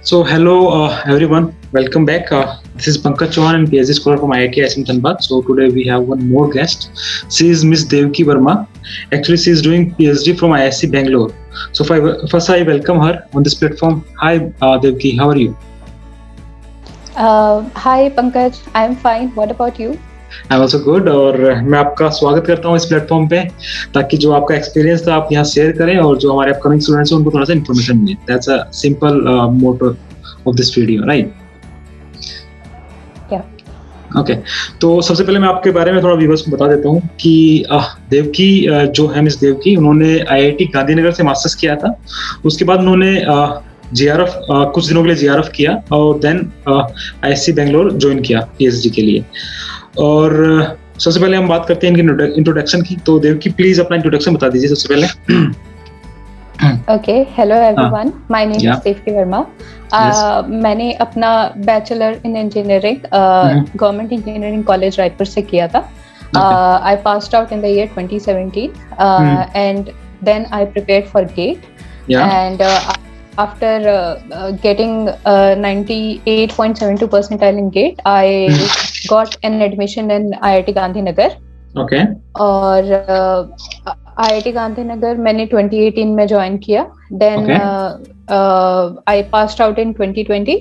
So hello everyone, welcome back. This is Pankaj Chauhan and PhD scholar from IIT ISM Dhanbad. So today we have one more guest. She is Miss Devki Verma. Actually, she is doing PhD from ISC Bangalore. So first I welcome her on this platform. Hi Devki, how are you? Hi Pankaj, I'm fine. What about you? I am also good और मैं आपका स्वागत करता हूँ इस platform पे ताकि जो आपका एक्सपीरियंस था आप यहाँ शेयर करें और जो हमारे अपकमिंग स्टूडेंट्स हैं उनको थोड़ा सा इन्फॉर्मेशन मिले. That's a simple motto of this video, right? Okay, तो सबसे पहले मैं आपके बारे में थोड़ा व्यूअर्स को बता देता हूँ कि देवकी जो है मिस देवकी, उन्होंने आईआईटी गांधीनगर से मास्टर्स किया था. उसके बाद उन्होंने जेआरएफ कुछ दिनों के लिए जेआरएफ किया और देन आईएससी बेंगलोर ज्वाइन किया पीएचडी के लिए. और सबसे पहले हम बात करते हैं इनके इंट्रोडक्शन की. तो देवकी प्लीज अपना इंट्रोडक्शन बता दीजिए सबसे पहले. Okay, hello everyone. My name is Devki Verma. मैंने अपना bachelor in engineering government engineering college Raipur से किया था. I passed out in the year 2017 and then I prepared for GATE. And after getting 98.72 percentile in GATE, I got an admission in IIT Gandhinagar. Okay. और IIT Gandhinagar मैंने 2018 में join किया. Then I passed out in 2020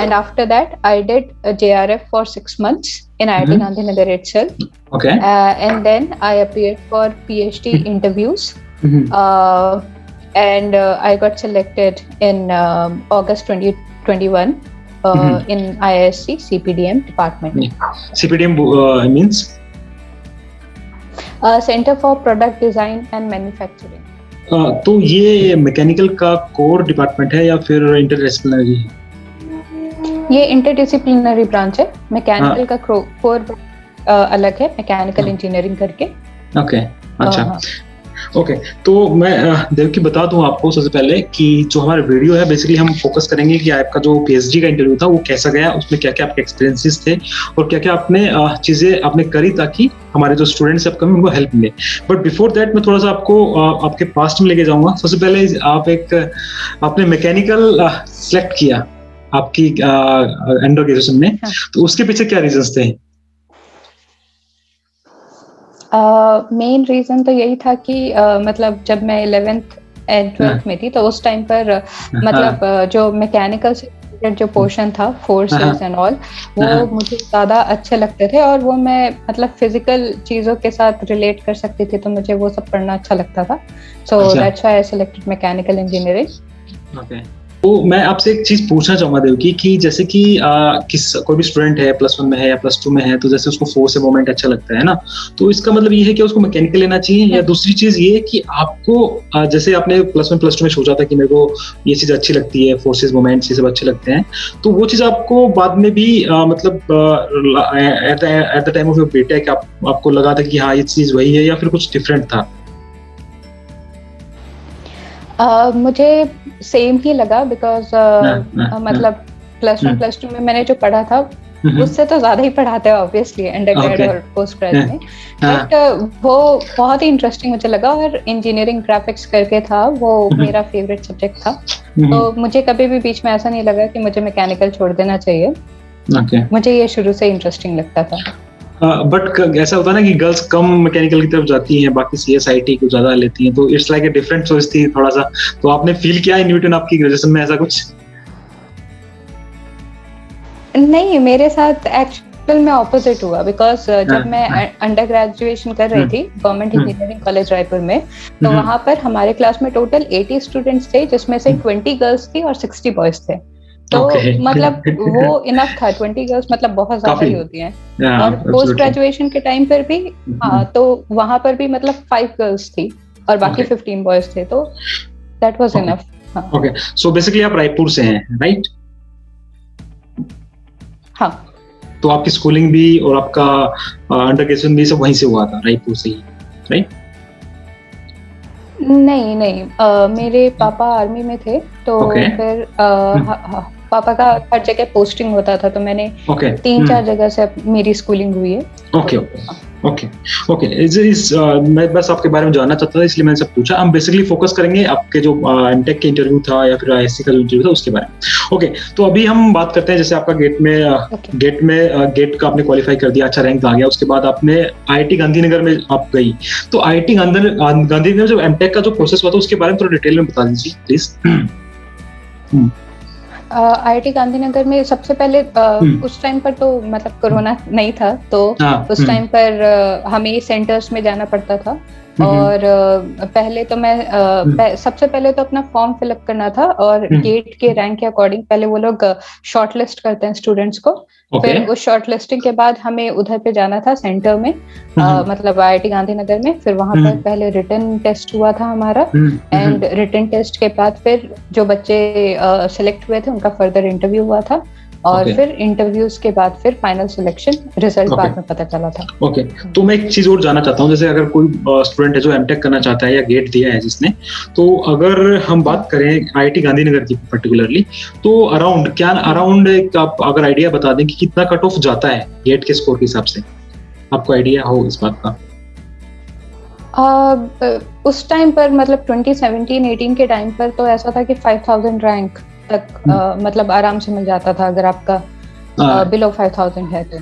and after that I did a JRF for 6 months in IIT Gandhinagar itself. Okay. And then I appeared for PhD interviews. And I got selected in August 2021 in IISc CPDM department. CPDM means? Center for Product Design and Manufacturing. तो ये mechanical का core department है या फिर interdisciplinary है? ये interdisciplinary branch है. Mechanical का कोर अलग है, मैकेनिकल इंजीनियरिंग करके. ओके, अच्छा. ओके, तो मैं देवकी बता दूं आपको सबसे पहले कि जो हमारा वीडियो है बेसिकली हम फोकस करेंगे कि आपका जो पीएचडी का इंटरव्यू था वो कैसा गया, उसमें क्या क्या आपके एक्सपीरियंसेस थे और क्या क्या आपने चीजें आपने करी ताकि हमारे जो स्टूडेंट्स हैं अपकमिंग उनको हेल्प मिले. बट बिफोर दैट मैं थोड़ा सा आपको आपके पास्ट में लेके जाऊंगा. सबसे पहले आपने मैकेनिकल सिलेक्ट किया आपकी अंडर ग्रेजुएशन में, तो उसके पीछे क्या रीजंस थे? मेन रीजन तो यही था कि मतलब जब मैं 11th एंड 12th में थी तो उस टाइम पर मतलब जो मैकेनिकल से जो पोर्शन था, फोर्सेस एंड ऑल, वो मुझे ज्यादा अच्छे लगते थे और वो मैं मतलब फिजिकल चीजों के साथ रिलेट कर सकती थी, तो मुझे वो सब पढ़ना अच्छा लगता था. So that's why I selected mechanical engineering. Okay, तो मैं आपसे एक चीज पूछना चाहूंगा देवकी कि जैसे कि कोई भी स्टूडेंट है +1 में है या +2 में है, तो जैसे उसको फोर्स से मोमेंट अच्छा लगता है ना, तो इसका मतलब ये है कि उसको मैकेनिकल लेना चाहिए, या दूसरी चीज ये है कि आपको जैसे आपने +1 +2 में सोचा था कि मेरे को ये चीज अच्छी लगती है, फोर्सेस मोमेंट्स ये सब अच्छे लगते हैं, तो वो चीज आपको बाद में भी मतलब at the time of your BTech आपको लगा था कि हाँ ये चीज वही है, या फिर कुछ डिफरेंट था? मुझे सेम ही लगा बिकॉज मतलब +1 +2 में मैंने जो पढ़ा था उससे तो ज्यादा ही पढ़ाते हैं ऑब्वियसली अंडरग्रेड और पोस्ट ग्रेड में, बट वो बहुत ही इंटरेस्टिंग मुझे लगा. और इंजीनियरिंग ग्राफिक्स करके था, वो मेरा फेवरेट सब्जेक्ट था. तो मुझे कभी भी बीच में ऐसा नहीं लगा कि मुझे मैकेनिकल छोड़ देना चाहिए. मुझे ये शुरू से इंटरेस्टिंग लगता था. बट ऐसा होता है ना कि गर्ल्स कम मैकेनिकल की तरफ जाती हैं, बाकी सीएसआईटी को ज्यादा लेती हैं, तो it's like a different choice थी थोड़ा सा. तो आपने फील किया इन न्यूटन आपकी ग्रेजुएशन में ऐसा कुछ? नहीं, मेरे साथ एक्चुअल में ऑपोजिट हुआ बिकॉज जब मैं अंडर ग्रेजुएशन कर रही थी गवर्नमेंट इंजीनियरिंग कॉलेज रायपुर में, तो वहां पर हमारे क्लास में टोटल 80 स्टूडेंट्स थे, जिसमें से 20 गर्ल्स थी और 60 बॉयज थे. तो मतलब वो इनफ था. 20 गर्ल्स मतलब बहुत ज्यादा ही होती हैं. और पोस्ट ग्रेजुएशन के टाइम पर भी तो वहां पर भी मतलब 5 गर्ल्स थी और बाकी 15 बॉयज थे, तो that was enough. Okay, so basically आप रायपुर से हैं, राइट? हाँ. तो आपकी स्कूलिंग भी और आपका अंडर ग्रेजुएशन भी सब वहीं से हुआ था, रायपुर से ही, राइट? नहीं, मेरे पापा आर्मी में थे, तो फिर पापा का हर जगह पोस्टिंग होता था, तो मैंने ओके 3-4 जगह से मेरी स्कूलिंग हुई है। Okay okay okay. मैं बस आपके बारे में जानना चाहता था, इसलिए मैंने सब पूछा। हम बेसिकली फोकस करेंगे आपके जो एमटेक के इंटरव्यू था या फिर आईएससी का जो इंटरव्यू था उसके बारे में। ओके, तो अभी हम बात करते हैं, जैसे आपका गेट का आपने क्वालिफाई कर दिया, अच्छा रैंक आ गया, उसके बाद आपने आईआईटी गांधीनगर में आप गई। तो आईआईटी गांधीनगर जो एमटेक का जो प्रोसेस हुआ था उसके बारे में थोड़ा डिटेल में बता दीजिए प्लीज। आईआईटी गांधीनगर में सबसे पहले उस टाइम पर तो मतलब कोरोना नहीं था, तो उस टाइम पर हमें सेंटर्स में जाना पड़ता था। और पहले तो मैं सबसे पहले तो अपना फॉर्म फिलअप करना था, और गेट के रैंक के अकॉर्डिंग पहले वो लोग शॉर्टलिस्ट करते हैं स्टूडेंट्स को। फिर उस शॉर्टलिस्टिंग के बाद हमें उधर पे जाना था सेंटर में, मतलब आईआईटी गांधीनगर में। फिर वहां पर पहले रिटन टेस्ट हुआ था हमारा, एंड रिटन टेस्ट के बाद फिर जो बच्चे सिलेक्ट हुए थे उनका फर्दर इंटरव्यू हुआ था, और फिर इंटरव्यूज के बाद फिर फाइनल सिलेक्शन रिजल्ट बाद में पता चला था। ओके, तो मैं एक चीज और जानना चाहता हूँ, जैसे अगर कोई स्टूडेंट है जो एमटेक करना चाहता है या गेट दिया है जिसने, तो अगर हम बात करें आईआईटी गांधीनगर की पर्टिकुलरली, तो अराउंड आप अगर आइडिया बता दें कि कितना कट ऑफ जाता है गेट के स्कोर के हिसाब से, आपको आइडिया हो इस बात का? उस टाइम पर मतलब 2017-18 के टाइम पर तो ऐसा था कि 5000 रैंक तक मतलब आराम से मिल जाता था अगर आपका बिलो 5000 है तो।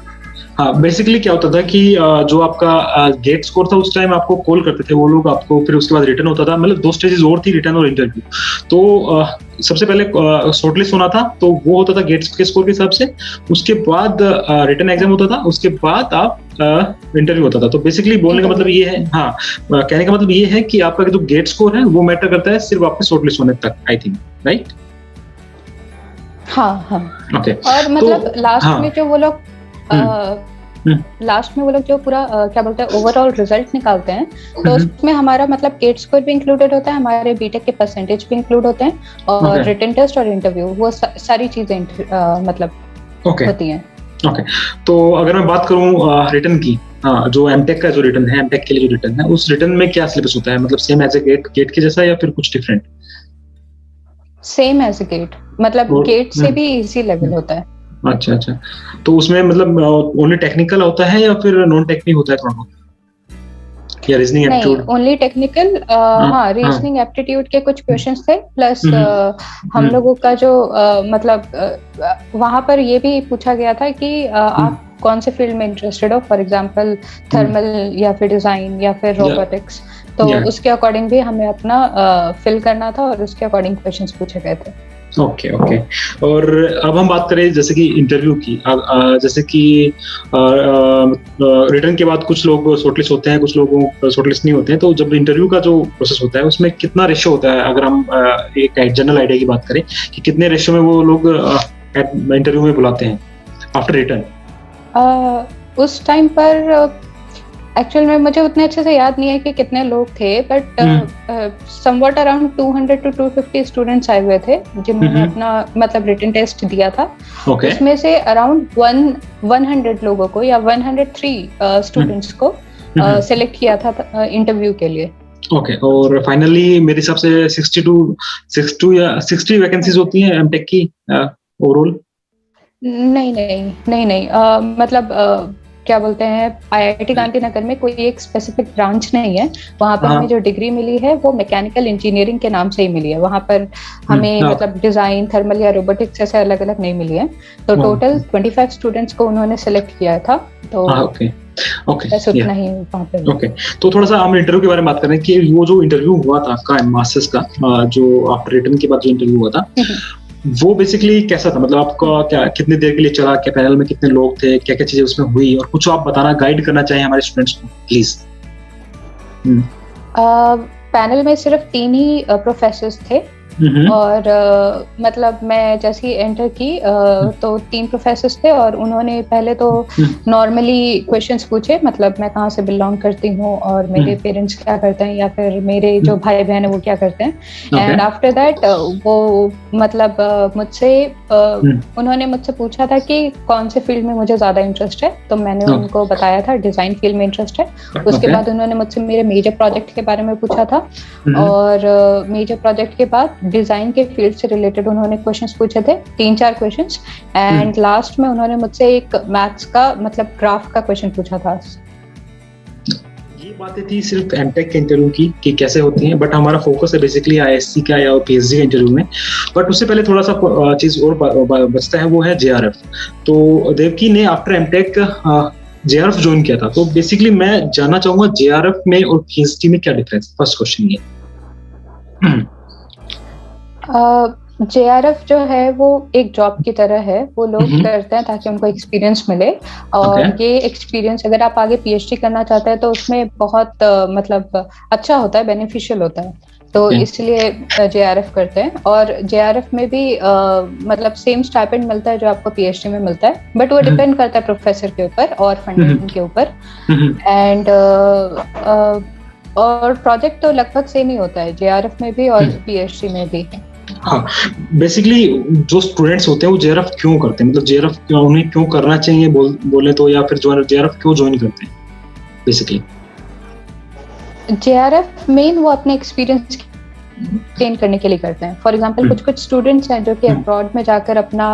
हाँ, बेसिकली क्या होता था कि जो आपका गेट स्कोर था उस टाइम आपको कॉल करते थे वो लोग आपको, फिर उसके बाद रिटर्न होता था, मतलब 2 स्टेजेस और थी, रिटर्न और इंटरव्यू। तो सबसे पहले शॉर्टलिस्ट होना था, तो वो होता था गेट्स के स्कोर के हिसाब से। उसके बाद रिटर्न एग्जाम होता था, उसके बाद आप इंटरव्यू होता था। तो बेसिकली बोलने का मतलब ये है, हाँ, कहने का मतलब ये है कि आपका जो गेट स्कोर है वो मैटर करता है सिर्फ आपके शॉर्टलिस्ट होने तक, आई थिंक, राइट? हाँ हाँ। ओके, और मतलब लास्ट में जो वो लोग लास्ट में वो लोग जो पूरा क्या बोलते हैं ओवरऑल रिजल्ट निकालते हैं, तो उसमें हमारा मतलब गेट स्कोर भी इंक्लूडेड होता है, हमारे बीटेक के परसेंटेज भी इंक्लूड होते हैं, और रिटन टेस्ट और इंटरव्यू, वो सारी चीजें मतलब होती हैं। ओके, तो अगर मैं बात करूं रिटन की, जो एमटेक का जो रिटन है, एमटेक के लिए जो रिटन है, उस रिटन में क्या सिलेबस होता है? मतलब सेम एज ए गेट के जैसा या फिर कुछ different? Same as a GATE, मतलब गेट से भी इजी लेवल होता है। अच्छा अच्छा, तो उसमें मतलब ओनली टेक्निकल होता है या फिर नॉन टेक्निक होता है थोड़ा बहुत, या रीजनिंग एप्टीट्यूड? ओनली टेक्निकल, हाँ, रीजनिंग एप्टीट्यूड के कुछ क्वेश्चंस थे, प्लस हम लोगों का जो मतलब वहां पर ये भी पूछा गया था कि आप कौन से फील्ड में इंटरेस्टेड हो, फॉर एग्जांपल थर्मल या फिर डिजाइन या फिर रोबोटिक्स, तो उसके अकॉर्डिंग भी हमें अपना फिल करना था, और उसके अकॉर्डिंग क्वेश्चंस पूछे गए थे। Okay okay. और अब हम बात करें जैसे कि इंटरव्यू की, जैसे कि रिटर्न के बाद कुछ लोग शॉर्टलिस्ट होते हैं, कुछ लोग शॉर्टलिस्ट नहीं होते हैं, तो जब इंटरव्यू का जो प्रोसेस होता है उसमें कितना रेशियो होता है? अगर हम एक जनरल आइडिया की बात करें कि कितने रेशियो में वो लोग इंटरव्यू में बुलाते हैं आफ्टर रिटर्न? उस टाइम पर एक्चुअल में मुझे उतने अच्छे से याद नहीं है कि कितने लोग थे, but somewhat around 200 to 250 students आए हुए थे जिन्होंने अपना मतलब रिटन टेस्ट दिया था। उसमें से अराउंड 100 लोगों को या 103 स्टूडेंट्स को सिलेक्ट किया था इंटरव्यू के लिए। ओके, और फाइनली मेरे हिसाब से 60 वैकेंसीज होती हैं एमटेक की ओवरऑल? नहीं, मतलब क्या बोलते हैं, आईआईटी गांधीनगर में कोई एक स्पेसिफिक ब्रांच नहीं है। वहाँ पर हमें जो डिग्री मिली है वो मैकेनिकल इंजीनियरिंग के नाम से ही मिली है। वहाँ पर हमें मतलब डिजाइन, थर्मल या रोबोटिक्स ऐसे अलग अलग नहीं मिली है। तो टोटल 25 स्टूडेंट्स को उन्होंने सिलेक्ट किया था, तो ओके, बस उतना ही वहाँ पे। ओके, तो थोड़ा सा हम इंटरव्यू के बारे में बात करें कि वो जो इंटरव्यू हुआ था आपका मास्टर्स का, जो आफ्टर रिटर्न के बाद जो इंटरव्यू हुआ था, वो बेसिकली कैसा था? मतलब आपका क्या कितने देर के लिए चला, क्या पैनल में कितने लोग थे, क्या क्या चीजें उसमें हुई, और कुछ आप बताना, गाइड करना चाहिए हमारे स्टूडेंट्स को प्लीज। पैनल में सिर्फ 3 ही प्रोफेसर्स थे, और मतलब मैं जैसे ही एंटर की तो 3 प्रोफेसर्स थे, और उन्होंने पहले तो नॉर्मली क्वेश्चंस पूछे, मतलब मैं कहाँ से बिलोंग करती हूँ, और मेरे पेरेंट्स क्या करते हैं, या फिर मेरे जो भाई बहन है वो क्या करते हैं। एंड आफ्टर दैट वो मतलब मुझसे उन्होंने मुझसे पूछा था कि कौन से फील्ड में मुझे ज्यादा इंटरेस्ट है, तो मैंने उनको बताया था डिजाइन फील्ड में इंटरेस्ट है। उसके बाद उन्होंने मुझसे मेरे मेजर प्रोजेक्ट के बारे में पूछा था, और मेजर प्रोजेक्ट के बाद डिजाइन के फील्ड से रिलेटेड उन्होंने क्वेश्चंस पूछे थे, 3-4 क्वेश्चंस, एंड लास्ट में उन्होंने मुझसे एक मैथ्स का मतलब ग्राफ का क्वेश्चन पूछा था। ये बातें थी सिर्फ एमटेक के इंटरव्यू की कि कैसे होती हैं, बट हमारा फोकस है बेसिकली आईएससी का या पीएचडी के इंटरव्यू में। बट उससे पहले थोड़ा सा चीज और बचता है, वो है जेआरएफ। तो देवकी ने आफ्टर एमटेक जेआरएफ ज्वाइन किया था, तो बेसिकली मैं जानना चाहूंगा जेआरएफ में और पीएचडी में क्या डिफरेंस है। फर्स्ट क्वेश्चन ये। जेआरएफ जो है वो एक जॉब की तरह है, वो लोग करते हैं ताकि उनको एक्सपीरियंस मिले, और ये एक्सपीरियंस अगर आप आगे पीएचडी करना चाहते हैं तो उसमें बहुत मतलब अच्छा होता है, बेनिफिशियल होता है, तो इसलिए जेआरएफ करते हैं। और जेआरएफ में भी मतलब सेम स्टाइपेंड मिलता है जो आपको पीएचडी में मिलता है, बट वो डिपेंड करता है प्रोफेसर के ऊपर और फंडिंग के ऊपर। एंड और प्रोजेक्ट तो लगभग सेम ही होता है जेआरएफ में भी और पीएचडी में भी। हाँ, बेसिकली जो स्टूडेंट्स होते हैं वो जेआरएफ क्यों करते हैं, मतलब जेआरएफ क्यों, उन्हें क्यों करना चाहिए बोले तो, या फिर जो जेआरएफ क्यों ज्वाइन करते हैं बेसिकली? जेआरएफ मेन वो अपने एक्सपीरियंस गेन करने के लिए करते हैं। फॉर एग्जांपल कुछ स्टूडेंट्स हैं जो कि अब्रॉड में जाकर अपना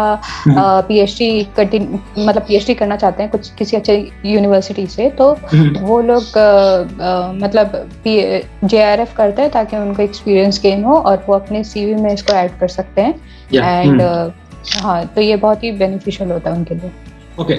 पीएचडी करना चाहते हैं किसी अच्छे यूनिवर्सिटी से, तो वो लोग मतलब जेआरएफ करते हैं ताकि उनको एक्सपीरियंस गेन हो और वो अपने सीवी में इसको ऐड कर सकते हैं। एंड हाँ, तो ये बहुत ही बेनिफिशियल होता है उनके लिए। ओके,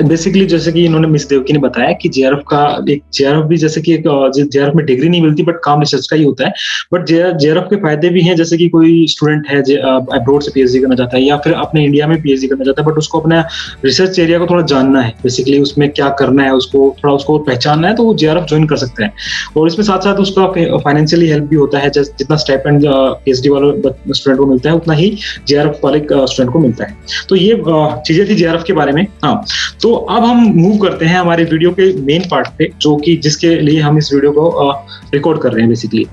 बेसिकली जैसे कि इन्होंने मिस देवकी ने बताया कि जेआरएफ का एक जेआरएफ भी जैसे कि एक जेआरएफ में डिग्री नहीं मिलती बट काम रिसर्च का ही होता है, बट जेआरएफ के फायदे भी हैं। जैसे कि कोई स्टूडेंट है अब्रॉड से पीएचडी करना चाहता है या फिर अपने इंडिया में पीएचडी करना चाहता है, बट उसको अपना रिसर्च एरिया को थोड़ा जानना है, बेसिकली उसमें क्या करना है, उसको पहचानना है, तो वो जेआरएफ ज्वाइन कर सकता है। और इसमें साथ साथ उसका फाइनेंशियली हेल्प भी होता है, जितना स्टाइपेंड पीएचडी वाले स्टूडेंट को मिलता है उतना ही जेआरएफ वाले स्टूडेंट को मिलता है। तो ये चीजें थी जेआरएफ के बारे में। हाँ, तो अब हम मूव करते हैं हमारे वीडियो के मेन पार्ट पे, जो कि जिसके लिए हम इस वीडियो को रिकॉर्ड कर रहे हैं बेसिकली।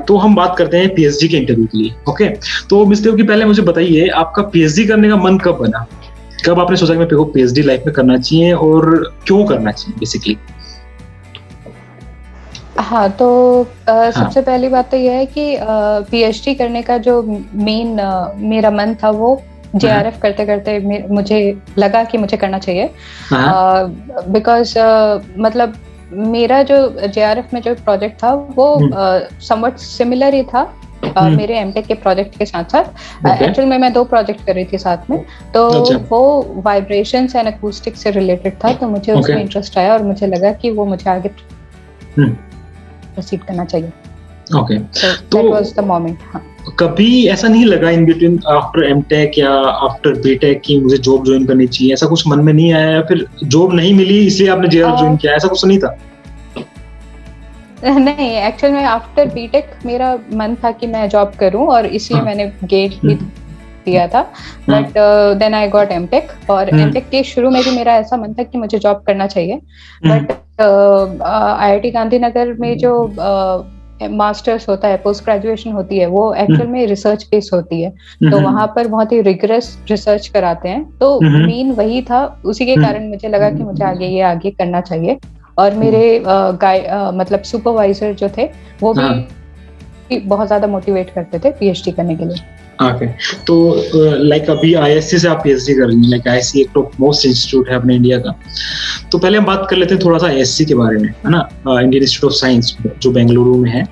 तो हम बात करते हैं पीएचडी के इंटरव्यू के लिए। ओके, तो मिस देव की पहले मुझे बताइए आपका पीएचडी करने का मन कब बना, कब आपने सोचा कि मैं पीएचडी लाइफ में करना चाहिए और क्यों करना चाहिए बेसिकली? हाँ, तो सबसे पहली बात तो यह है कि पीएचडी करने का जो मेन मेरा मन था वो जेआरएफ करते करते मुझे लगा कि मुझे करना चाहिए, बिकॉज मतलब मेरा जो जेआरएफ में जो प्रोजेक्ट था वो समवट सिमिलर ही था मेरे एमटेक के प्रोजेक्ट के साथ साथ। एक्चुअल में मैं 2 प्रोजेक्ट कर रही थी साथ में, तो वो वाइब्रेशंस एंड अकूस्टिक से रिलेटेड था, तो मुझे उसमें इंटरेस्ट आया और मुझे लगा कि वो मुझे आगे प्रोसीड करना चाहिए। ओके, तो दैट वाज द मोमेंट। हाँ, कभी ऐसा नहीं लगा इन बिटवीन आफ्टर एमटेक या आफ्टर बीटेक कि मुझे जॉब ज्वाइन करनी चाहिए, ऐसा कुछ मन में नहीं आया, या फिर जॉब नहीं मिली इसलिए आपने जेआरएफ ज्वाइन किया, ऐसा कुछ नहीं था? नहीं, एक्चुअल में आफ्टर बीटेक मेरा मन था कि मैं जॉब करूं और इसलिए मैंने गेट भी दिया था, but then I got MTech. और एमटेक के शुरू में भी मेरा ऐसा मन था कि मुझे जॉब करना चाहिए, बट आईआईटी गांधीनगर में जो मास्टर्स होता है, पोस्ट ग्रेजुएशन होती है, वो एक्चुअल में रिसर्च बेस होती है, तो वहां पर बहुत ही रिगरस रिसर्च कराते हैं, तो मेन वही था। उसी के कारण मुझे लगा कि मुझे आगे करना चाहिए। और मेरे मतलब सुपरवाइजर जो थे वो भी बहुत ज्यादा मोटिवेट करते थे पीएचडी करने के लिए। ओके, तो लाइक अभी आईएससी से आप पीएचडी कर रही हैं, लाइक आईएससी एक टॉप मोस्ट इंस्टीट्यूट है अपने इंडिया का। तो पहले हम बात कर लेते हैं थोड़ा सा आईएससी के बारे में, है ना, इंडियन इंस्टीट्यूट ऑफ साइंस जो बेंगलुरु में है।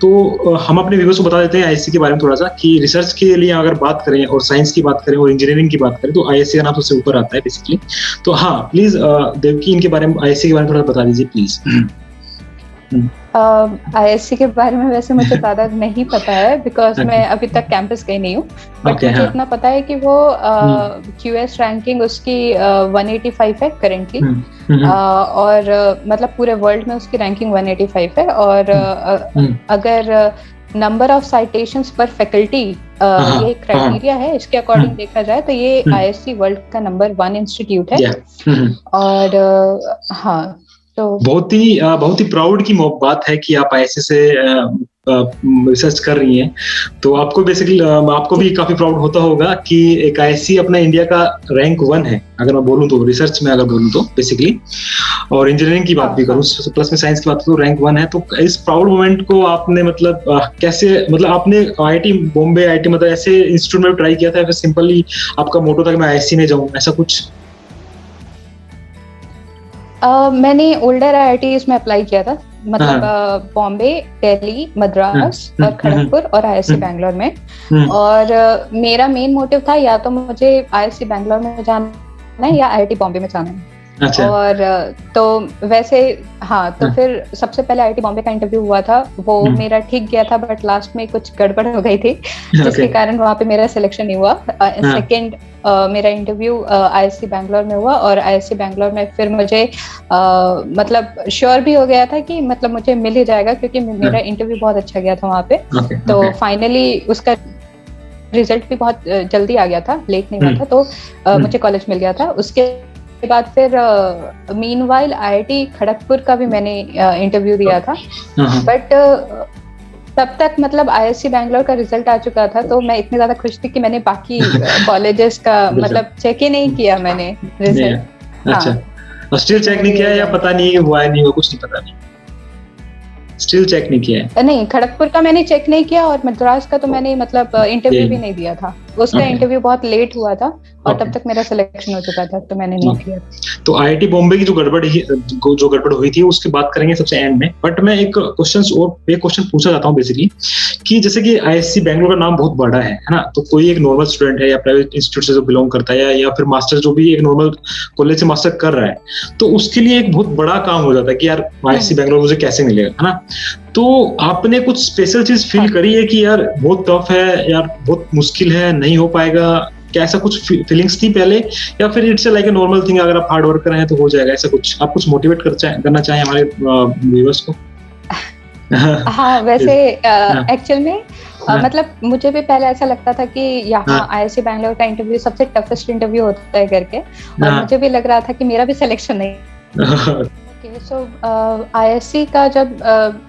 तो हम अपने व्यूअर्स को बता देते हैं आईएससी के बारे में थोड़ा सा, कि रिसर्च के लिए अगर बात करें और साइंस की बात करें और इंजीनियरिंग की बात करें तो आईएससी का नाम सबसे ऊपर आता है बेसिकली। तो हाँ, प्लीज देवकी इनके बारे में, आईएससी के बारे में थोड़ा बता दीजिए प्लीज। आईएससी के बारे में वैसे मुझे ज्यादा नहीं पता है, बिकॉज मैं अभी तक कैंपस गई नहीं हूँ, बट मुझे इतना पता है कि वो क्यूएस रैंकिंग उसकी 185 है करेंटली, और मतलब पूरे वर्ल्ड में उसकी रैंकिंग 185 है। और अगर नंबर ऑफ साइटेशंस पर फैकल्टी ये क्राइटेरिया है, इसके अकॉर्डिंग देखा जाए तो ये आईएससी वर्ल्ड का नंबर 1 इंस्टीट्यूट है। और हाँ, तो बहुत ही प्राउड की बात है कि आप आईआईएससी से रिसर्च कर रही हैं। तो आपको बेसिकली आपको भी काफी प्राउड होता होगा कि एक आईआईएससी अपना इंडिया का रैंक 1 है, अगर मैं बोलूँ तो, रिसर्च में अगर बोलूँ तो बेसिकली, और इंजीनियरिंग की बात भी करूँ प्लस में साइंस की बात करूँ, रैंक 1 है। तो इस प्राउड मोमेंट को आपने मतलब कैसे, मतलब आपने आईआईटी बॉम्बे, आईआईटी मतलब ऐसे इंस्टीट्यूट में ट्राई किया था या फिर सिंपली आपका मोटो था कि मैं आईआईएससी में जाऊँ, ऐसा कुछ? मैंने ओल्डर आईआईटीज में अप्लाई किया था, मतलब बॉम्बे, दिल्ली, मद्रास और खड़गपुर और आईआईएससी बैंगलोर में। और मेरा मेन मोटिव था या तो मुझे आईआईएससी बैंगलोर में जाना है या आईआईटी बॉम्बे में जाना है। अच्छा। और तो वैसे हाँ, तो फिर सबसे पहले आईआईटी बॉम्बे का इंटरव्यू हुआ था, वो मेरा ठीक गया था, बट लास्ट में कुछ गड़बड़ हो गई थी जिसके कारण वहाँ पे मेरा सिलेक्शन नहीं हुआ। सेकंड मेरा इंटरव्यू आईआईएससी बैंगलोर में हुआ, और आईआईएससी बैंगलोर में फिर मुझे मतलब श्योर भी हो गया था कि मतलब मुझे मिल ही जाएगा, क्योंकि मेरा इंटरव्यू बहुत अच्छा गया था वहाँ पे। तो फाइनली उसका रिजल्ट भी बहुत जल्दी आ गया था, लेट नहीं हुआ था, तो मुझे कॉलेज मिल गया था। उसके बाद फिर मीनवाइल आईआईटी खड़गपुर का भी मैंने इंटरव्यू दिया था, बट तब तक मतलब आईआईएससी बैंगलोर का रिजल्ट आ चुका था, तो मैं इतनी ज्यादा खुश थी कि मैंने बाकी कॉलेजेस का मतलब चेक ही नहीं किया मैंने रिजल्ट। अच्छा, स्टिल चेक नहीं किया या पता नहीं हुआ है, नहीं हुआ, कुछ नहीं पता, नहीं स्टिल चेक नहीं किया है? नहीं, खड़गपुर का मैंने चेक नहीं किया, और मद्रास का तो मैंने मतलब इंटरव्यू भी नहीं दिया था, उसका इंटरव्यू बहुत लेट हुआ था, और तब तक मेरा सिलेक्शन हो चुका था, तो मैंने नहीं किया। तो आईआईटी बॉम्बे की जो गड़बड़ हुई थी उसकी बात करेंगे सबसे एंड में, बट मैं एक क्वेश्चन पूछना चाहता हूँ बेसिकली, कि जैसे कि आईआईएससी बैंगलोर का नाम बहुत बड़ा है ना, तो कोई एक नॉर्मल स्टूडेंट है या प्राइवेट इंस्टीट्यूट से जो बिलोंग करता है या फिर मास्टर जो भी एक नॉर्मल कॉलेज से मास्टर कर रहा है, तो उसके लिए एक बहुत बड़ा काम हो जाता है कि यार आईआईएससी बैंगलोर मुझे कैसे मिलेगा, है ना। तो आपने कुछ स्पेशल चीज फील करी है कि यार बहुत टफ है, यार बहुत मुश्किल है, नहीं हो पाएगा, क्या ऐसा कुछ फीलिंग्स थी पहले, या फिर it's like a normal thing, अगर आप हार्ड वर्कर हैं तो हो जाएगा, ऐसा कुछ आप कुछ मोटिवेट करना चाहें हमारे व्यूअर्स को? हाँ, वैसे एक्चुअल में मतलब मुझे भी पहले ऐसा लगता था कि यहाँ आईआईएससी बैंगलोर का इंटरव्यू सबसे टफेस्ट इंटरव्यू होता है करके, और मुझे भी लग रहा था कि मेरा भी सिलेक्शन नहीं। सो आईआईएससी का जब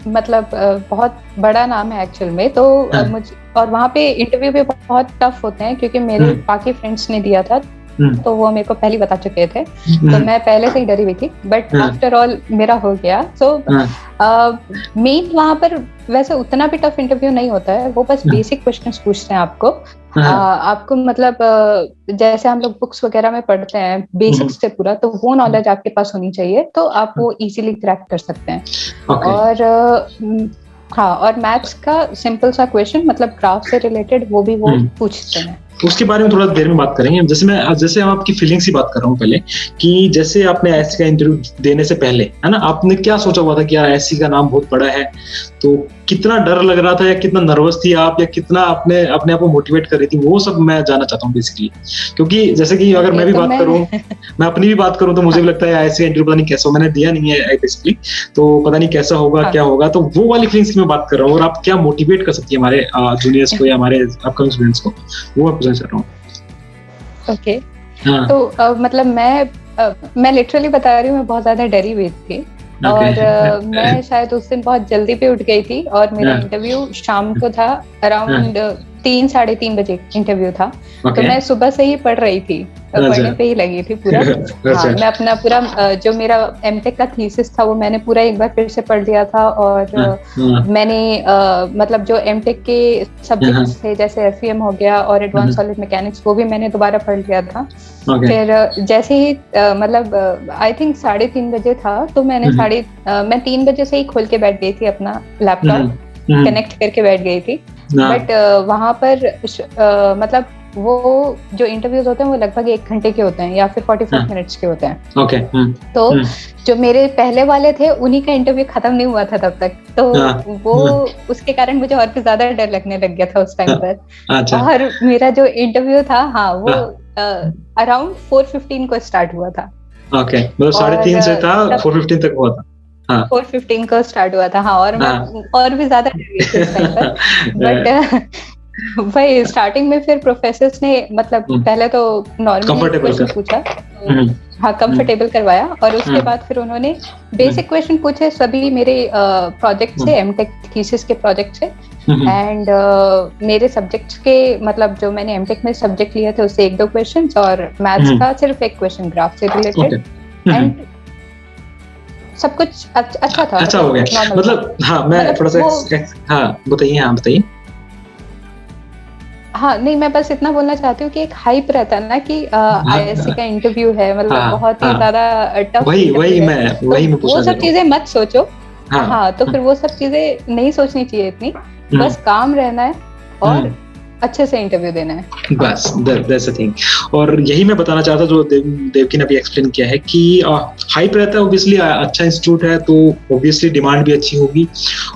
मतलब बहुत बड़ा नाम है एक्चुअल में, तो मुझे, और वहाँ पे इंटरव्यू भी बहुत टफ होते हैं, क्योंकि मेरे बाकी फ्रेंड्स ने दिया था, तो वो मेरे को पहले बता चुके थे, तो मैं पहले से ही डरी हुई थी, बट आफ्टर ऑल मेरा हो गया। सो मेन वहाँ पर वैसे उतना भी टफ इंटरव्यू नहीं होता है, वो बस बेसिक क्वेश्चंस पूछते हैं आपको। आपको मतलब जैसे हम लोग बुक्स वगैरह में पढ़ते हैं बेसिक्स से पूरा, तो वो नॉलेज आपके पास होनी चाहिए, तो आप वो इजीली क्रैक कर सकते हैं। और हाँ, और मैथ्स का सिंपल सा क्वेश्चन, मतलब ग्राफ से रिलेटेड, वो भी वो पूछते हैं। उसके बारे में थोड़ा देर में बात करेंगे। जैसे हम आपकी फीलिंग्स की बात कर रहा हूँ पहले, कि जैसे आपने आईआईएससी का इंटरव्यू देने से पहले, है ना, आपने क्या सोचा हुआ था कि यार आईआईएससी का नाम बहुत बड़ा है, तो कितना डर लग रहा था या कितना नर्वस थी आप, या कितना अपने आप को मोटिवेट कर रही थी, वो सब मैं जानना चाहता हूँ बेसिकली। क्योंकि जैसे कि अगर मैं भी बात करूँ, मैं अपनी भी बात करूँ, तो मुझे भी लगता है आईआईएससी का इंटरव्यू पता नहीं कैसा, मैंने दिया नहीं है बेसिकली, तो पता नहीं कैसा होगा, क्या होगा, तो वो वाली फीलिंग्स की मैं बात कर रहा हूँ। और आप क्या मोटिवेट कर सकती है हमारे जूनियर्स को या हमारे अपकमिंग स्टूडेंट्स को, वो मैं पूछना चाह रहा हूँ। ओके, तो मतलब मैं लिटरली बता रही हूँ, मैं बहुत ज्यादा डरी हुई थी, और मैं शायद उस दिन बहुत जल्दी पे उठ गई थी, और मेरा इंटरव्यू शाम को था, अराउंड 3-3:30 बजे इंटरव्यू था, तो मैं सुबह से ही पढ़ रही थी, पढ़ने पे ही लगी थी पूरा। हाँ, मैं अपना पूरा जो मेरा एमटेक का थीसिस था वो मैंने पूरा एक बार फिर से पढ़ लिया था, और मैंने मतलब जो एमटेक के सब्जेक्ट्स थे जैसे एफईएम हो गया और एडवांस सॉलिड मैकेनिक्स, वो भी मैंने दोबारा पढ़ लिया था। फिर जैसे ही मतलब आई थिंक 3:30 बजे था, तो मैं 3 बजे से ही खोल के बैठ गई थी, अपना लैपटॉप कनेक्ट करके बैठ गई थी। बट वहां पर मतलब वो जो इंटरव्यूज होते हैं वो लगभग 1 घंटे के होते हैं या फिर 45 मिनट्स के होते हैं। तो जो मेरे पहले वाले थे उन्हीं का इंटरव्यू खत्म नहीं हुआ था तब तक, तो वो उसके कारण मुझे और भी ज्यादा डर लगने लग गया था उस टाइम पर। और मेरा जो इंटरव्यू था, हाँ, वो अराउंड 4:15 को स्टार्ट हुआ था। मतलब 3:30 से था, 4:15 तक हुआ था। 4:15 को स्टार्ट हुआ था, हाँ, और मैं और भी ज्यादा डर गई थी उस टाइम पर। बट भाई स्टार्टिंग में फिर प्रोफेसर्स ने मतलब पहले तो नॉर्मल क्वेश्चन पूछा, हाँ कंफर्टेबल करवाया, और उसके बाद फिर उन्होंने बेसिक क्वेश्चन पूछे सभी मेरे प्रोजेक्ट से, एमटेक थीसिस के प्रोजेक्ट से, एंड मेरे सब्जेक्ट्स के मतलब जो मैंने एमटेक में सब्जेक्ट लिए थे उससे 1-2 क्वेश्चंस, और मैथ्स का सिर्फ एक क्वेश्चन ग्राफ से रिलेटेड, एंड सब कुछ अच्छा था। अच्छा हो गया मतलब। हाँ मैं थोड़ा सा हाँ बताइए। हाँ नहीं, मैं बस इतना बोलना चाहती हूँ कि एक हाइप रहता है ना कि आईएससी का इंटरव्यू है, मतलब बहुत ही ज्यादा टफ, वही मैं वो सब चीजें मत सोचो। हाँ तो फिर वो सब चीजें नहीं सोचनी चाहिए इतनी, बस काम रहना है और अच्छे से इंटरव्यू देना है, बस दैट्स द थिंग। और यही मैं बताना चाहता जो देवकी ने अभी एक्सप्लेन किया है कि हाइप रहता है, ऑब्वियसली अच्छा इंस्टीट्यूट है तो ऑब्वियसली डिमांड भी अच्छी होगी,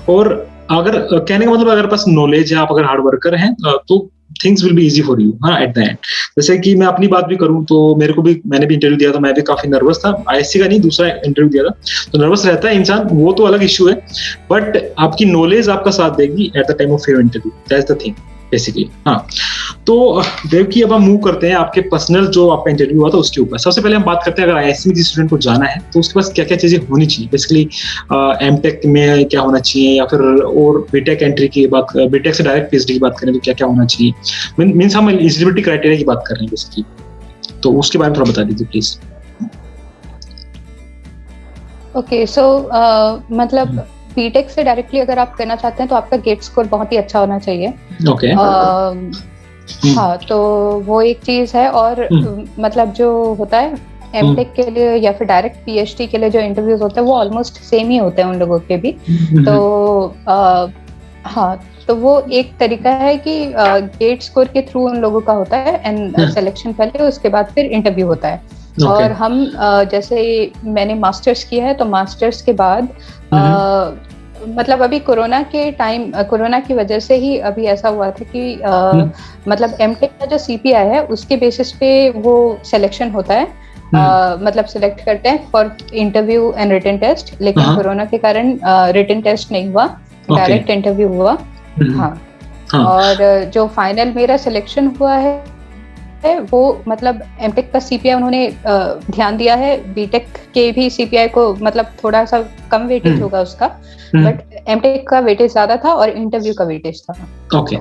और अगर कहने का मतलब अगर पास नॉलेज है, आप अगर हार्ड वर्कर हैं तो things will be easy for you. हाँ एट द एंड, जैसे कि मैं अपनी बात भी करूं तो मैंने भी इंटरव्यू दिया था, मैं भी काफी नर्वस था, आईएससी का नहीं दूसरा इंटरव्यू दिया था, तो नर्वस रहता है इंसान, वो तो अलग इश्यू है, बट आपकी नॉलेज आपका साथ देगी eight the time of your interview, that's the thing basically. हाँ तो देवकी अब हम मूव करते हैं आपके पर्सनल जो आपका इंटरव्यू हुआ था उसके ऊपर। सबसे पहले हम बात करते हैं अगर आईएससी में किसी स्टूडेंट को जाना है तो उसके पास क्या क्या चीजें होनी चाहिए, बेसिकली एमटेक में क्या होना चाहिए, या फिर और बीटेक एंट्री की बात, बीटेक से डायरेक्ट पीएचडी की बात करें तो क्या क्या होना चाहिए, मीन्स हम एलिजिबिलिटी क्राइटेरिया की बात कर रहे हैं बेसिकली, तो उसके बारे में थोड़ा बता दीजिए प्लीज। ओके सो मतलब बीटेक से डायरेक्टली अगर आप करना चाहते हैं तो आपका गेट स्कोर बहुत ही अच्छा होना चाहिए। ओके हाँ तो वो एक चीज है, और मतलब जो होता है एमटेक के लिए या फिर डायरेक्ट पीएचडी के लिए जो इंटरव्यूज होते हैं वो ऑलमोस्ट सेम ही होते हैं उन लोगों के भी। तो हाँ तो वो एक तरीका है कि गेट स्कोर के थ्रू उन लोगों का होता है, एंड सिलेक्शन पहले, उसके बाद फिर इंटरव्यू होता है। और हम जैसे मैंने मास्टर्स किया है तो मास्टर्स के बाद मतलब अभी कोरोना के टाइम, कोरोना की वजह से ही अभी ऐसा हुआ था कि मतलब एमटेक का जो सीपीआई है उसके बेसिस पे वो सिलेक्शन होता है, मतलब सिलेक्ट करते हैं for interview and written test, लेकिन कोरोना के कारण रिटन टेस्ट नहीं हुआ, डायरेक्ट इंटरव्यू हुआ। हाँ और जो फाइनल मेरा सिलेक्शन हुआ है वो मतलब एमटेक का सीपीआई उन्होंने ध्यान दिया है, बीटेक के भी सीपीआई को मतलब थोड़ा सा कम वेटेज होगा उसका, बट एमटेक का वेटेज ज्यादा था और इंटरव्यू का वेटेज था। ओके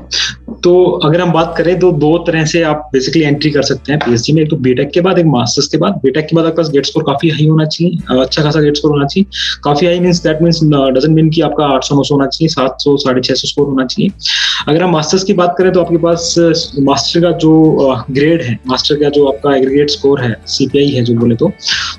तो अगर हम बात करें तो दो तरह से आप बेसिकली एंट्री कर सकते हैं पीएचडी में, एक तो बीटेक के बाद, एक मास्टर्स के बाद। बीटेक के बाद आपका गेट स्कोर काफी हाई होना चाहिए, अच्छा खासा गेट स्कोर होना चाहिए। काफी high means that means doesn't mean कि आपका 800-900 होना चाहिए, 700 650 स्कोर होना चाहिए। अगर हम मास्टर्स की बात करें तो आपके पास मास्टर का जो ग्रेड है, मास्टर का जो आपका एग्रीगेट स्कोर है, सीपीआई है जो बोले तो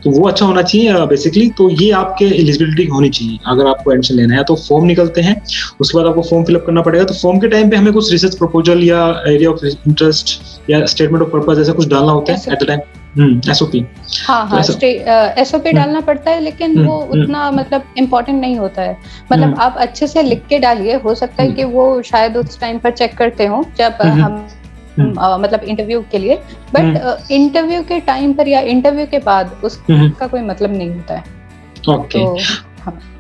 वो अच्छा होना चाहिए बेसिकली। तो ये आपके एलिजिबिलिटी होनी चाहिए अगर आपको एडमिशन लेना है। तो फॉर्म निकलते हैं, उसके बाद आपको फॉर्म फिलअप करना पड़ेगा। तो फॉर्म के टाइम पे हमें कुछ रिसर्च प्रपोजल या एरिया ऑफ इंटरेस्ट या स्टेटमेंट ऑफ पर्पस ऐसा कुछ डालना होता है एट द टाइम, एसओपी। हाँ एसओपी डालना पड़ता है, लेकिन वो उतना मतलब इम्पोर्टेंट नहीं होता है। मतलब आप अच्छे से लिख के डालिए, हो सकता है कि वो शायद उस टाइम पर चेक करते हो जब हम मतलब इंटरव्यू के लिए, बट इंटरव्यू के टाइम पर या इंटरव्यू के बाद उसका कोई मतलब नहीं होता है। ओके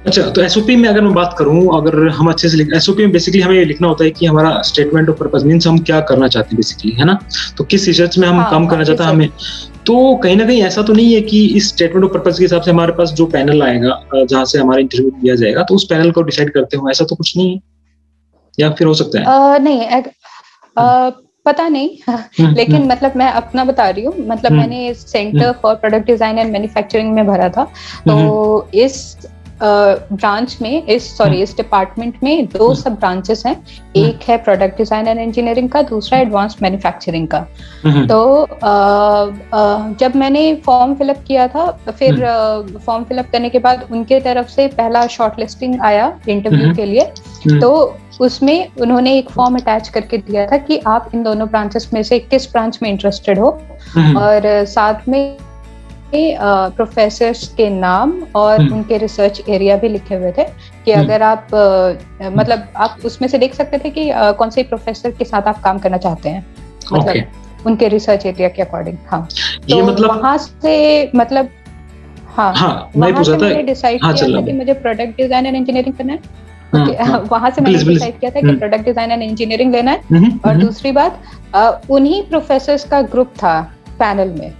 अच्छा, तो एसओपी में अगर मैं बात करूं, अगर हम अच्छे से एसओपी में बेसिकली हमें लिखना होता है कि हमारा स्टेटमेंट ऑफ पर्पस मींस हम क्या करना चाहते हैं बेसिकली, है ना, तो किस रिसर्च में हम काम करना चाहते हैं हमें। तो कहीं ना कहीं ऐसा तो नहीं है कि इस स्टेटमेंट ऑफ पर्पस के हिसाब से हमारे पास जो पैनल आएगा जहां से हमारा इंटरव्यू दिया जाएगा तो उस पैनल को डिसाइड करते हो, ऐसा तो कुछ नहीं है, या फिर हो सकता है? नहीं पता नहीं लेकिन मतलब मैं अपना बता रही हूँ। मतलब मैंने centre for product design and manufacturing में भरा था, तो इस ब्रांच में इस डिपार्टमेंट में 2 सब ब्रांचेस हैं। एक है प्रोडक्ट डिजाइन एंड इंजीनियरिंग का, दूसरा एडवांस्ड मैन्युफैक्चरिंग का। तो जब मैंने फॉर्म फिलअप किया था, फिर फॉर्म फिलअप करने के बाद उनके तरफ से पहला शॉर्टलिस्टिंग आया इंटरव्यू के लिए, तो उसमें उन्होंने एक फॉर्म अटैच करके दिया था कि आप इन दोनों ब्रांचेस में से किस ब्रांच में इंटरेस्टेड हो, और साथ में प्रोफेसर्स के नाम और उनके रिसर्च एरिया भी लिखे हुए थे कि अगर आप मतलब आप उसमें से देख सकते थे कि कौन से प्रोफेसर के साथ आप काम करना चाहते हैं, मतलब उनके रिसर्च एरिया के अकॉर्डिंग। हाँ तो ये मतलब वहां से मतलब वहां से मैंने डिसाइड किया था कि मुझे प्रोडक्ट डिजाइन एंड इंजीनियरिंग करना है। वहां से मैंने डिसाइड किया था कि प्रोडक्ट डिजाइन एंड इंजीनियरिंग लेना है। और दूसरी बात, उन्हीं प्रोफेसर्स का ग्रुप था पैनल में,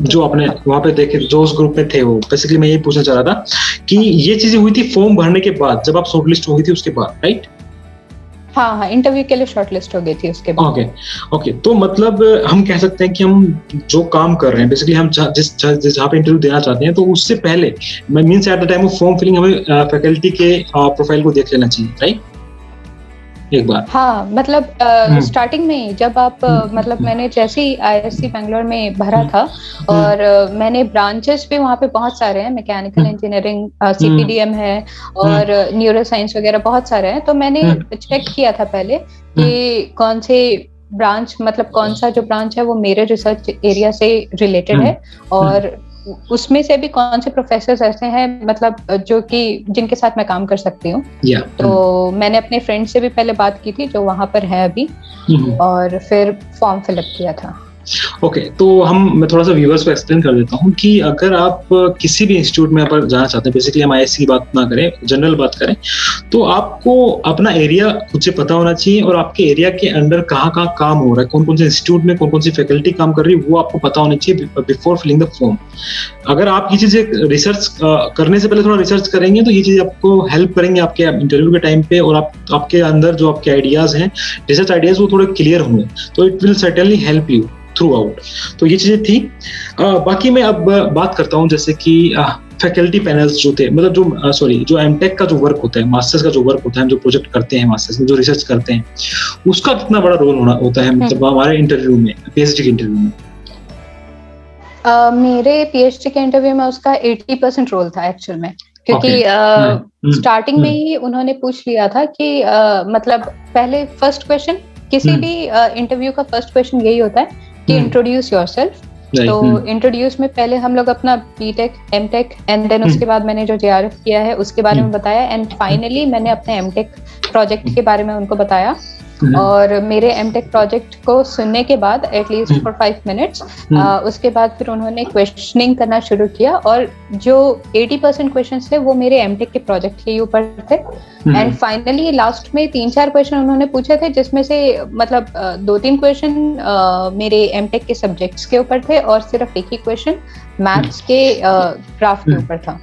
जो आपने वहाँ पे देखे, जो उस ग्रुप में थे, वो बेसिकली मैं यही पूछना चाह रहा था कि ये चीजें हुई थी फॉर्म भरने के बाद, जब आप शॉर्टलिस्ट हो गई थी उसके बाद, राइट? हाँ, इंटरव्यू के लिए शॉर्टलिस्ट हो गई थी उसके बाद। ओके, तो मतलब हम कह सकते हैं कि हम जो काम कर रहे हैं बेसिकली, हम जहाँ पे इंटरव्यू देना चाहते हैं, तो उससे पहले means at the time of form filling हमें फैकल्टी के प्रोफाइल को देख लेना चाहिए, राइट? एक बार हाँ, मतलब स्टार्टिंग में ही जब आप मतलब मैंने जैसे ही IISc बैंगलोर में भरा था, और मैंने ब्रांचेस भी वहाँ पे बहुत सारे हैं, मैकेनिकल इंजीनियरिंग, CPDM है, और न्यूरो साइंस वगैरह बहुत सारे हैं। तो मैंने चेक किया था पहले कि कौन से ब्रांच, मतलब कौन सा जो ब्रांच है वो मेरे रिसर्च एरिया से रिलेटेड है, और उसमें से भी कौन से प्रोफेसर्स ऐसे हैं मतलब जो कि जिनके साथ मैं काम कर सकती हूँ। तो मैंने अपने फ्रेंड से भी पहले बात की थी जो वहां पर है अभी, और फिर फॉर्म फिलअप किया था। ओके, तो मैं थोड़ा सा व्यूअर्स को एक्सप्लेन कर देता हूँ कि अगर आप किसी भी इंस्टीट्यूट में अगर जाना चाहते हैं, बेसिकली हम IISc की बात ना करें, जनरल बात करें, तो आपको अपना एरिया खुद से पता होना चाहिए, और आपके एरिया के अंदर कहाँ कहाँ काम हो रहा है, कौन कौन से इंस्टीट्यूट में कौन कौन सी फैकल्टी काम कर रही है, वो आपको पता होनी चाहिए बिफोर फिलिंग द फॉर्म। अगर आप ये चीजें रिसर्च करने से पहले थोड़ा रिसर्च करेंगे, तो ये चीजें आपको हेल्प करेंगे आपके इंटरव्यू के टाइम पे, और आपके अंदर जो आपके आइडियाज हैं, रिसर्च आइडियाज, वो थोड़े क्लियर होंगे, तो it will certainly help you through out. तो ये चीजें थी। बाकी मैं अब बात करता हूँ, जैसे कि फैकल्टी पैनल्स जो थे, मतलब जो एमटेक का जो वर्क होता है, मास्टर्स का जो वर्क होता है, हम जो प्रोजेक्ट करते हैं मास्टर्स में, जो रिसर्च करते हैं, उसका कितना बड़ा रोल होता है मतलब हमारे इंटरव्यू में, PhD के इंटरव्यू में? मेरे PhD के इंटरव्यू में उसका 80% रोल था एक्चुअल में, क्योंकि स्टार्टिंग में ही उन्होंने पूछ लिया था कि मतलब पहले फर्स्ट क्वेश्चन, किसी भी इंटरव्यू का फर्स्ट क्वेश्चन यही होता है कि इंट्रोड्यूस योरसेल्फ। तो इंट्रोड्यूस में पहले हम लोग अपना BTech, MTech एंड देन उसके बाद मैंने जो JRF किया है उसके बारे में बताया, एंड फाइनली मैंने अपने MTech प्रोजेक्ट के बारे में उनको बताया। और मेरे MTech प्रोजेक्ट को सुनने के बाद एटलीस्ट फॉर 5 मिनट्स उसके बाद फिर उन्होंने क्वेश्चनिंग करना शुरू किया, और जो 80% क्वेश्चंस थे वो मेरे MTech के प्रोजेक्ट के ऊपर थे। एंड फाइनली लास्ट में 3-4 क्वेश्चन उन्होंने पूछे थे, जिसमें से मतलब 2-3 क्वेश्चन मेरे MTech के सब्जेक्ट्स के ऊपर थे, और सिर्फ एक ही क्वेश्चन मैथ्स के ग्राफ के ऊपर था।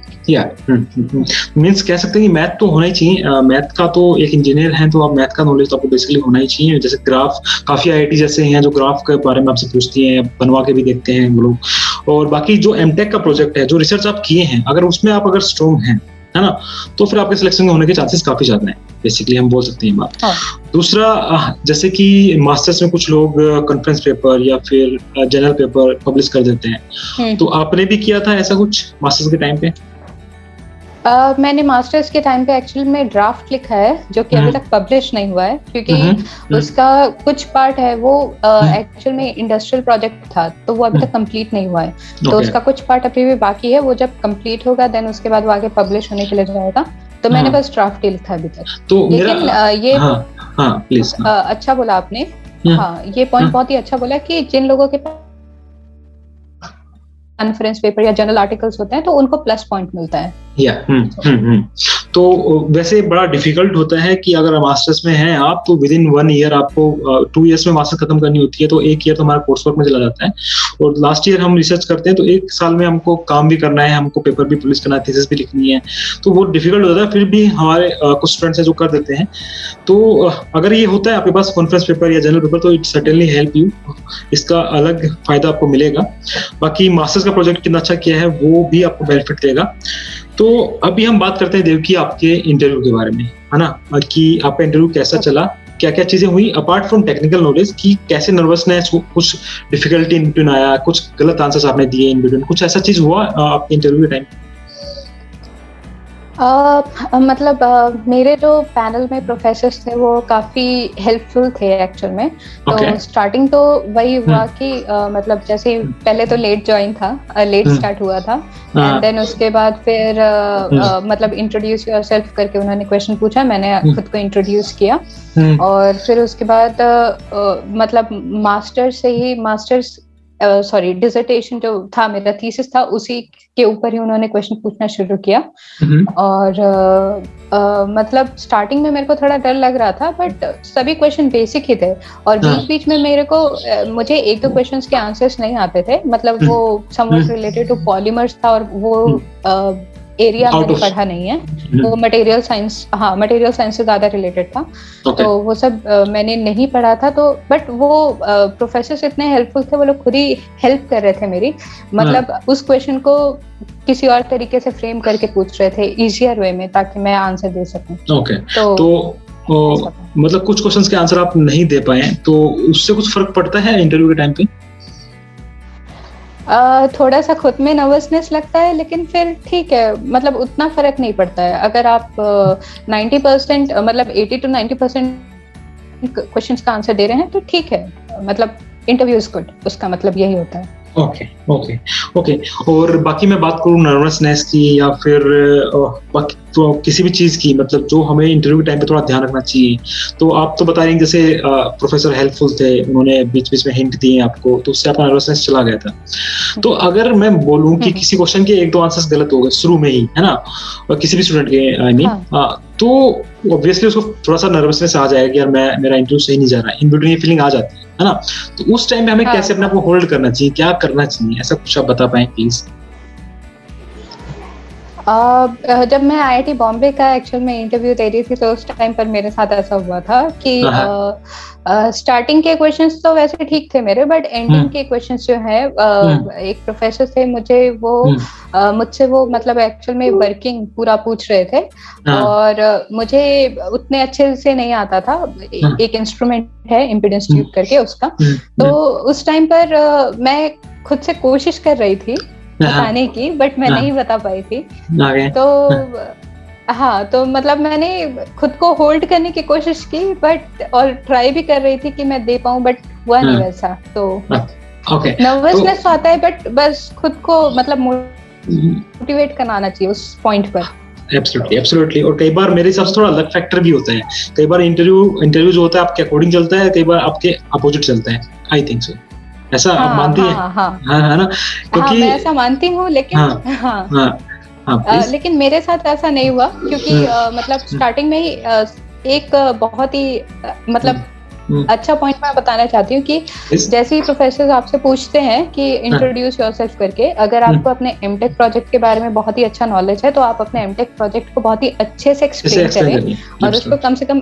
मींस कह सकते हैं कि मैथ तो होना ही चाहिए। मैथ का तो एक इंजीनियर है तो आप मैथ का नॉलेज तो आपको बेसिकली होना ही चाहिए। जैसे ग्राफ, काफी IIT जैसे हैं जो ग्राफ के बारे में आपसे पूछती हैं, बनवा के भी देखते हैं वो लोग। और बाकी जो MTech का प्रोजेक्ट है, जो रिसर्च आप किए हैं, अगर उसमें आप अगर स्ट्रॉन्ग हैं, है ना, तो फिर आपके सिलेक्शन होने के चांसेस काफी ज्यादा हैं, बेसिकली हम बोल सकते हैं बात। दूसरा, जैसे कि मास्टर्स में कुछ लोग कॉन्फ्रेंस पेपर या फिर जनरल पेपर पब्लिश कर देते हैं, तो आपने भी किया था ऐसा कुछ मास्टर्स के टाइम पे? मैंने मास्टर्स के टाइम पे एक्चुअली में ड्राफ्ट लिखा है, जो कि अभी तक पब्लिश नहीं हुआ है, क्योंकि उसका कुछ पार्ट है वो एक्चुअल में इंडस्ट्रियल प्रोजेक्ट था, तो वो अभी तक कंप्लीट नहीं हुआ है। तो उसका कुछ पार्ट अभी भी बाकी है, वो जब कंप्लीट होगा देन उसके बाद वो आगे पब्लिश होने के लिए जाएगा। तो मैंने बस ड्राफ्ट ही लिखा अभी तक। तो लेकिन ये प्लीज अच्छा बोला आपने। हाँ, ये पॉइंट बहुत ही अच्छा बोला कि जिन लोगों के पास कॉन्फ्रेंस पेपर या जर्नल आर्टिकल्स होते हैं तो उनको प्लस पॉइंट मिलता है। तो वैसे बड़ा डिफिकल्ट होता है कि अगर मास्टर्स में हैं आप, तो विद इन 1 ईयर आपको 2 इयर्स में मास्टर खत्म करनी होती है, तो 1 ईयर तो हमारा कोर्स वर्क में चला जाता है, और लास्ट ईयर हम रिसर्च करते हैं, तो 1 साल में हमको काम भी करना है, हमको पेपर भी पब्लिश करना है, थीसिस भी लिखनी है, तो वो डिफिकल्ट होता है। फिर भी हमारे कुछ स्टूडेंट्स हैं जो कर देते हैं। तो अगर ये होता है आपके पास कॉन्फ्रेंस पेपर या जनरल पेपर, तो इट सर्टेनली हेल्प यू, इसका अलग फायदा आपको मिलेगा। बाकी मास्टर्स का प्रोजेक्ट कितना अच्छा किया है वो भी आपको बेनिफिट देगा। तो अभी हम बात करते हैं देवकी आपके इंटरव्यू के बारे में, है ना, कि आपका इंटरव्यू कैसा चला, क्या क्या चीजें हुई अपार्ट फ्रॉम टेक्निकल नॉलेज, की कैसे नर्वसनेस, कुछ डिफिकल्टी इन बिटवीन आया, कुछ गलत आंसर्स आपने दिए इन बिटवीन, कुछ ऐसा चीज हुआ आपके इंटरव्यू के टाइम? मतलब मेरे जो पैनल में प्रोफेसर्स थे वो काफी हेल्पफुल थे एक्चुअल में। तो स्टार्टिंग तो वही हुआ कि मतलब जैसे पहले तो लेट ज्वाइन था, लेट स्टार्ट हुआ था, एंड देन उसके बाद फिर मतलब इंट्रोड्यूस योरसेल्फ करके उन्होंने क्वेश्चन पूछा, मैंने खुद को इंट्रोड्यूस किया, और फिर उसके बाद मतलब मास्टर्स सॉरी डिसर्टेशन जो था, मेरा थीसिस था, उसी के ऊपर ही उन्होंने क्वेश्चन पूछना शुरू किया। और मतलब स्टार्टिंग में मेरे को थोड़ा डर लग रहा था, बट सभी क्वेश्चन बेसिक ही थे, और बीच बीच में मेरे को मुझे एक दो क्वेश्चंस के आंसर्स नहीं आते थे, मतलब वो समवट रिलेटेड टू पॉलीमर्स था, और वो एरिया मैंने पढ़ा नहीं है, वो मटेरियल साइंस, हाँ मटेरियल साइंस से ज्यादा रिलेटेड था। तो वो सब मैंने नहीं पढ़ा था, तो बट वो प्रोफेसर्स इतने हेल्पफुल थे, वो लोग खुद ही हेल्प कर रहे थे मेरी, मतलब उस क्वेश्चन को किसी और तरीके से फ्रेम करके पूछ रहे थे इजियर वे में, ताकि मैं आंसर दे सकूं। तो मतलब कुछ क्वेश्चंस के आंसर आप नहीं दे पाए, तो उससे कुछ फर्क पड़ता है इंटरव्यू के टाइम पे? थोड़ा सा खुद में नर्वसनेस लगता है, लेकिन फिर ठीक है, मतलब उतना फर्क नहीं पड़ता है। अगर आप 90% मतलब 80 to 90% क्वेश्चंस का आंसर दे रहे हैं तो ठीक है, मतलब इंटरव्यू इज गुड, उसका मतलब यही होता है। ओके। और बाकी मैं बात करूँ नर्वसनेस की या फिर बाकी तो किसी भी चीज की, मतलब जो हमें इंटरव्यू के टाइम पे थोड़ा ध्यान रखना चाहिए, तो आप तो बता रहे हैं जैसे प्रोफेसर हेल्पफुल थे, उन्होंने बीच बीच में हिंट दिए आपको, तो उससे आपका नर्वसनेस चला गया था। तो अगर मैं बोलूं कि किसी क्वेश्चन के एक दो आंसर्स गलत हो गए शुरू में ही, है ना, और किसी भी स्टूडेंट के आई मीन, तो ऑब्वियसली उसको थोड़ा सा नर्वसनेस आ जाएगा कि यार मेरा इंटरव्यू सही नहीं जा रहा है, इन बिटवीन ये फीलिंग आ जाती है ना। तो उस टाइम पे हमें कैसे अपने आप को होल्ड करना चाहिए, क्या करना चाहिए, ऐसा कुछ आप बता पाएं प्लीज? जब मैं IIT बॉम्बे का एक्चुअल में इंटरव्यू दे रही थी, तो उस टाइम पर मेरे साथ ऐसा हुआ था कि स्टार्टिंग के क्वेश्चंस तो वैसे ठीक थे मेरे, बट एंडिंग के क्वेश्चंस जो है, एक प्रोफेसर थे, मुझसे वो मतलब एक्चुअल में वर्किंग पूरा पूछ रहे थे, और मुझे उतने अच्छे से नहीं आता था। एक इंस्ट्रूमेंट है इम्पीडेंस ट्यूब करके उसका, तो उस टाइम पर मैं खुद से कोशिश कर रही थी बताने की, बट मैं नहीं बता पाई थी। तो हाँ, तो मतलब मैंने खुद को होल्ड करने की कोशिश की, बट और ट्राई भी कर रही थी कि मैं दे पाऊं, बट हुआ नहीं वैसा। तो नर्वसनेस आता है, बट बस खुद को मतलब मोटिवेट कराना चाहिए उस पॉइंट पर। एब्सोल्युटली। और कई बार मेरे हिसाब से थोड़ा लक फैक्टर भी होता है, कई बार इंटरव्यू जो होता है आपके अकॉर्डिंग चलता है, कई बार आपके अपोजिट चलता है। आई थिंक सो, ऐसा आप मानती हैं? हाँ ना, क्योंकि मैं ऐसा मानती हूँ, लेकिन लेकिन मेरे साथ ऐसा नहीं हुआ, क्योंकि मतलब स्टार्टिंग में ही एक बहुत ही मतलब अच्छा पॉइंट मैं बताना चाहती हूँ कि जैसे ही प्रोफेसर आपसे पूछते हैं कि इंट्रोड्यूस योरसेल्फ करके, अगर आपको अपने एमटेक प्रोजेक्ट के बारे में बहुत ही अच्छा नॉलेज है, तो आप अपने एमटेक प्रोजेक्ट को बहुत ही अच्छे से एक्सप्लेन करें, और उसको कम से कम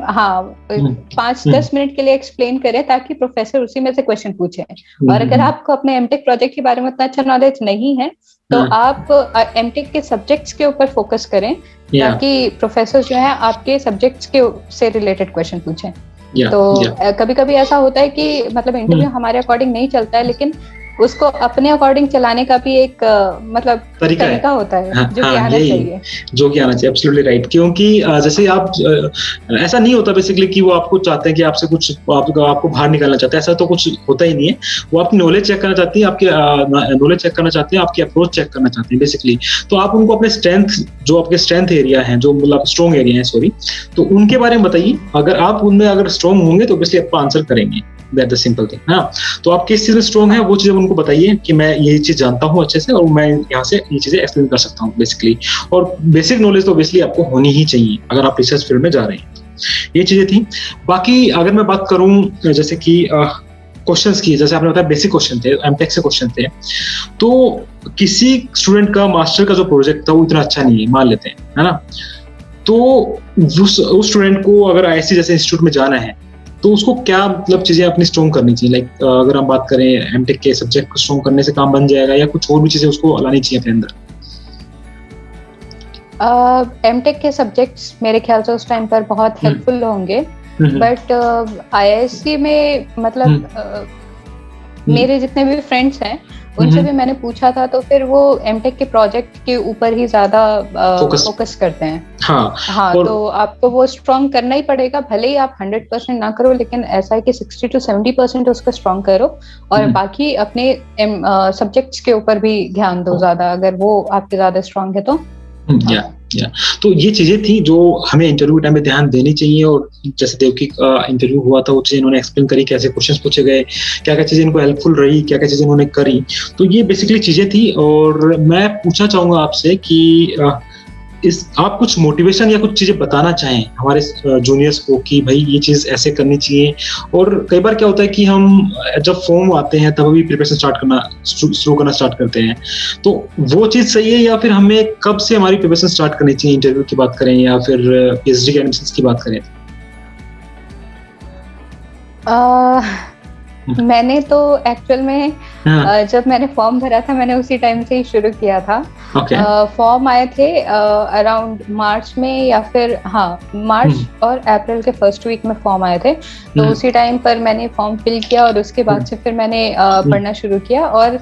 5-10 मिनट के लिए एक्सप्लेन करें, ताकि प्रोफेसर उसी में से क्वेश्चन पूछे। और अगर आपको अपने एमटेक प्रोजेक्ट के बारे में उतना अच्छा नॉलेज नहीं है, तो आप एमटेक के सब्जेक्ट्स के ऊपर फोकस करें, ताकि प्रोफेसर जो है आपके सब्जेक्ट्स के से रिलेटेड क्वेश्चन पूछें। तो कभी कभी ऐसा होता है कि मतलब इंटरव्यू हमारे अकॉर्डिंग नहीं चलता है, लेकिन उसको अपने अकॉर्डिंग चलाने का भी एक मतलब तरीका होता है, जो कि आना चाहिए। Absolutely right. क्योंकि जैसे आप ऐसा नहीं होता बेसिकली कि वो आपको चाहते हैं कि आपसे कुछ आपको बाहर निकालना चाहते हैं, ऐसा तो कुछ होता ही नहीं है। वो आपकी नॉलेज चेक करना चाहती है, आपकी नॉलेज चेक करना चाहते हैं, आपकी अप्रोच चेक करना चाहते हैं बेसिकली। तो आप उनको अपने जो आपके स्ट्रेंथ एरिया है, जो मतलब स्ट्रॉन्ग एरिया है, सॉरी, तो उनके बारे में बताइए। अगर आप उनमें अगर स्ट्रॉन्ग होंगे तो ऑब्वियसली आपको आंसर करेंगे, दैट द सिंपल थिंग। हाँ, तो आप किस चीज में स्ट्रॉन्ग है वो चीज उनको बताइए कि मैं ये चीज जानता हूँ अच्छे से, और मैं यहाँ से ये चीजें एक्सप्लेन कर सकता हूँ बेसिकली। और बेसिक नॉलेज तो ऑब्वियसली आपको होनी ही चाहिए अगर आप रिसर्च फील्ड में जा रहे हैं। ये चीजें थी। बाकी अगर मैं बात करूँ जैसे कि क्वेश्चंस की, जैसे आपने बताया बेसिक क्वेश्चन थे, एमटेक से क्वेश्चन थे, तो किसी स्टूडेंट का मास्टर का जो प्रोजेक्ट था वो इतना अच्छा नहीं है, मान लेते हैं, है ना, तो उस स्टूडेंट को अगर IISc जैसे इंस्टीट्यूट में जाना है, तो उसको क्या मतलब चीजें अपनी स्ट्रॉन्ग करनी चाहिए? लाइक अगर हम बात करें एमटेक के सब्जेक्ट को स्ट्रॉन्ग करने से काम बन जाएगा, या कुछ और भी चीजें उसको लानी चाहिए अपने अंदर? एमटेक के सब्जेक्ट्स मेरे ख्याल से उस टाइम पर बहुत हेल्पफुल होंगे, बट IISc में मतलब मेरे जितने भी फ्रेंड्स हैं उनसे भी मैंने पूछा था, तो फिर वो एमटेक के प्रोजेक्ट के ऊपर ही ज्यादा फोकस करते हैं। हाँ, तो आपको वो स्ट्रॉन्ग करना ही पड़ेगा, भले ही आप 100% ना करो, लेकिन ऐसा है कि 60 to 70% उसको स्ट्रॉन्ग करो, और बाकी अपने सब्जेक्ट्स के ऊपर भी ध्यान दो ज्यादा, अगर वो आपके ज्यादा स्ट्रॉन्ग है तो। या तो ये चीजें थी जो हमें इंटरव्यू टाइम पे ध्यान देनी चाहिए। और जैसे देवकी का इंटरव्यू हुआ था, वो चीजें इन्होंने एक्सप्लेन करी, कैसे क्वेश्चंस पूछे गए, क्या क्या चीजें इनको हेल्पफुल रही, क्या क्या चीजें इन्होंने करी। तो ये बेसिकली चीजें थी। और मैं पूछना चाहूंगा आपसे कि इस आप कुछ मोटिवेशन या कुछ चीजें बताना चाहें हमारे जूनियर्स को कि भाई ये चीज ऐसे करनी चाहिए। और कई बार क्या होता है कि हम जब फॉर्म आते हैं तब भी प्रिपरेशन शुरू करना स्टार्ट करते हैं, तो वो चीज सही है या फिर हमें कब से हमारी प्रिपरेशन स्टार्ट करनी चाहिए? इंटरव्यू की बात करें या फिर पीएचडी के एडमिशन की बात करें? मैंने तो एक्चुअल में जब मैंने फॉर्म भरा था मैंने उसी टाइम से ही शुरू किया था। फॉर्म आए थे अराउंड मार्च में, या फिर मार्च और अप्रैल के फर्स्ट वीक में फॉर्म आए थे। तो उसी टाइम पर मैंने फॉर्म फिल किया और उसके बाद से फिर मैंने पढ़ना शुरू किया। और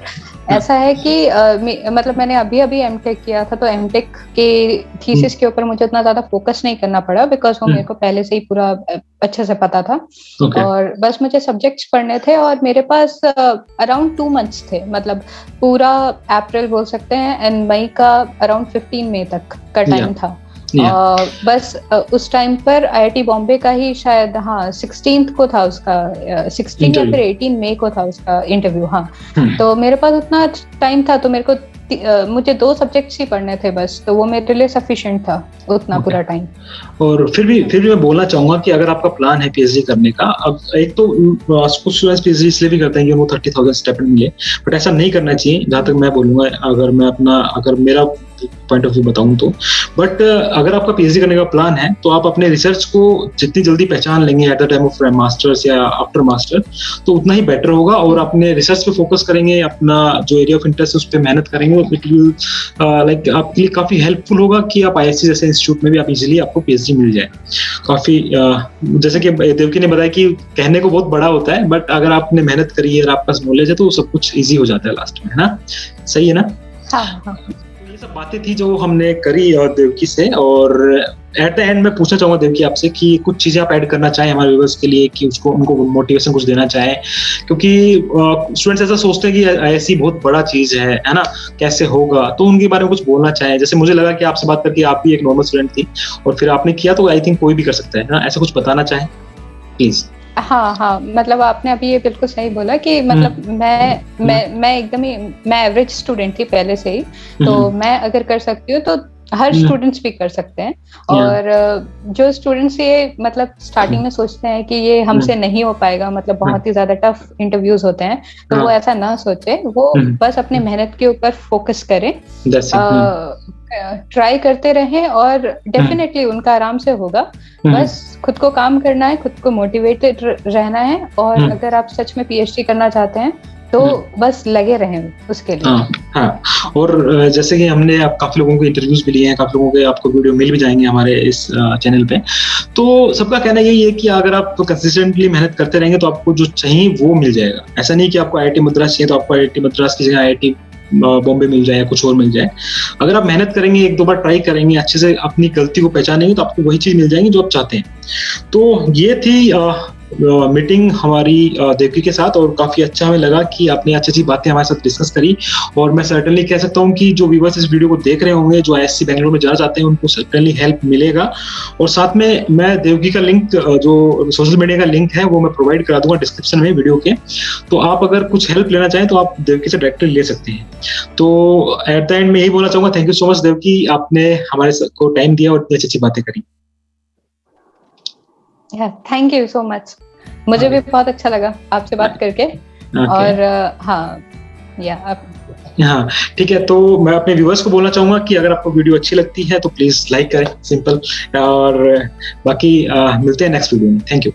ऐसा है कि मतलब मैंने अभी एमटेक किया था, तो एमटेक के थीसिस के ऊपर मुझे उतना ज्यादा फोकस नहीं करना पड़ा, बिकॉज वो मेरे को पहले से ही पूरा अच्छे से पता था। और बस मुझे सब्जेक्ट्स पढ़ने थे और मेरे पास अराउंड 2 मंथ्स थे, मतलब पूरा अप्रैल बोल सकते हैं एंड मई का अराउंड 15 मई तक का टाइम था। बस उस टाइम पर आईआईटी बॉम्बे का ही शायद 16th को था उसका 16 या फिर 18 मई को था उसका इंटरव्यू। तो मेरे पास उतना टाइम था, तो मेरे को मुझे 2 सब्जेक्ट्स ही पढ़ने थे बस, तो वो मेरे लिए सफिशिएंट था उतना पूरा टाइम। और फिर भी मैं बोलना चाहूंगा कि अगर आपका प्लान है पीएचडी करने का, अब एक तो कुछ स्टूडेंट्स पीएचडी इसलिए भी करते हैं कि उनको 30,000 स्टाइपेंड मिले, बट ऐसा नहीं करना चाहिए जहां तक मैं बोलूंगा, अगर मेरा पॉइंट ऑफ व्यू बताऊं तो। बट अगर आपका पीएचडी करने का प्लान है तो आप अपने रिसर्च को जितनी जल्दी पहचान लेंगे eight the time of masters या आफ्टर मास्टर, तो उतना ही बेटर होगा। और अपने रिसर्च पे फोकस करेंगे, अपना जो एरिया ऑफ इंटरेस्ट है उस पर मेहनत करेंगे, इट विल लाइक आपके लिए काफी हेल्पफुल होगा कि आप आईआईएससी जैसे इंस्टीट्यूट में भी आप इजीली आपको पीएचडी मिल जाए। काफी जैसे कि देवकी ने बताया कि कहने को बहुत बड़ा होता है, बट अगर आपने मेहनत करी है और आपके पास नॉलेज है तो सब कुछ ईजी हो जाता है लास्ट में, है ना? सही है ना? हाँ। ये सब बातें थी जो हमने करी और देवकी से। और एट द एंड मैं पूछना चाहूंगा देवकी आपसे कि कुछ चीजें आप ऐड करना चाहें हमारे व्यूअर्स के लिए, कि उनको मोटिवेशन कुछ देना चाहें, क्योंकि स्टूडेंट्स ऐसा सोचते हैं कि आईआईएससी बहुत बड़ा चीज है ना, कैसे होगा, तो उनके बारे में कुछ बोलना चाहें। जैसे मुझे लगा कि आपसे बात करके आप भी एक नॉर्मल स्टूडेंट थी और फिर आपने किया, तो आई थिंक कोई भी कर सकता है ना, ऐसा कुछ बताना चाहें प्लीज। हाँ, मतलब आपने अभी ये बिल्कुल सही बोला कि मतलब मैं एकदम ही मैं एवरेज स्टूडेंट थी पहले से ही, तो मैं अगर कर सकती हूँ तो हर स्टूडेंट्स भी कर सकते हैं। और जो स्टूडेंट्स ये मतलब स्टार्टिंग में सोचते हैं कि ये हमसे नहीं हो पाएगा, मतलब बहुत ही ज्यादा टफ इंटरव्यूज होते हैं, तो वो ऐसा ना सोचे, वो बस अपने मेहनत के ऊपर फोकस करें, ट्राई करते रहें और डेफिनेटली उनका आराम से होगा। बस खुद को काम करना है, खुद को मोटिवेटेड रहना है, और अगर आप सच में पीएचडी करना चाहते हैं तो बस लगे रहें उसके लिए। हाँ। और जैसे कि हमने आप काफी लोगों के इंटरव्यूज भी लिए हैं, काफी लोगों के आपको वीडियो मिल भी जाएंगे हमारे इस चैनल पे, तो सबका कहना यही है कि अगर आप कंसिस्टेंटली मेहनत करते रहेंगे तो आपको जो चाहिए वो मिल जाएगा। ऐसा नहीं कि आपको आईआईटी मद्रास चाहिए तो आपको आईआईटी मद्रास की जगह आईआईटी बॉम्बे मिल जाए या कुछ और मिल जाए। अगर आप मेहनत करेंगे, 1-2 बार ट्राई करेंगे, अच्छे से अपनी गलती को पहचानेंगे, तो आपको वही चीज मिल जाएगी जो आप चाहते हैं। तो ये थी मीटिंग हमारी देवकी के साथ, और काफी अच्छा हमें लगा कि आपने अच्छी बातें हमारे साथ डिस्कस करी। और मैं सर्टेनली कह सकता हूँ कि जो व्यूअर्स इस वीडियो को देख रहे होंगे, जो आईआईएससी बेंगलुरु में जाना चाहते हैं, उनको सर्टेनली हेल्प मिलेगा। और साथ में मैं देवकी का लिंक, जो सोशल मीडिया का लिंक है, वो मैं प्रोवाइड करा दूंगा डिस्क्रिप्शन में वीडियो के, तो आप अगर कुछ हेल्प लेना चाहें तो आप देवकी से डायरेक्टली ले सकते हैं। तो एट द एंड में यही बोलना चाहूंगा, thank you so much Devki, आपने हमारे को टाइम दिया और इतनी अच्छी बातें करी। थैंक यू सो मच, मुझे भी बहुत अच्छा लगा आपसे बात करके। और हाँ, ठीक है। तो मैं अपने व्यूअर्स को बोलना चाहूंगा कि अगर आपको वीडियो अच्छी लगती है तो प्लीज लाइक करें, सिंपल। और बाकी मिलते हैं नेक्स्ट वीडियो में। Thank you.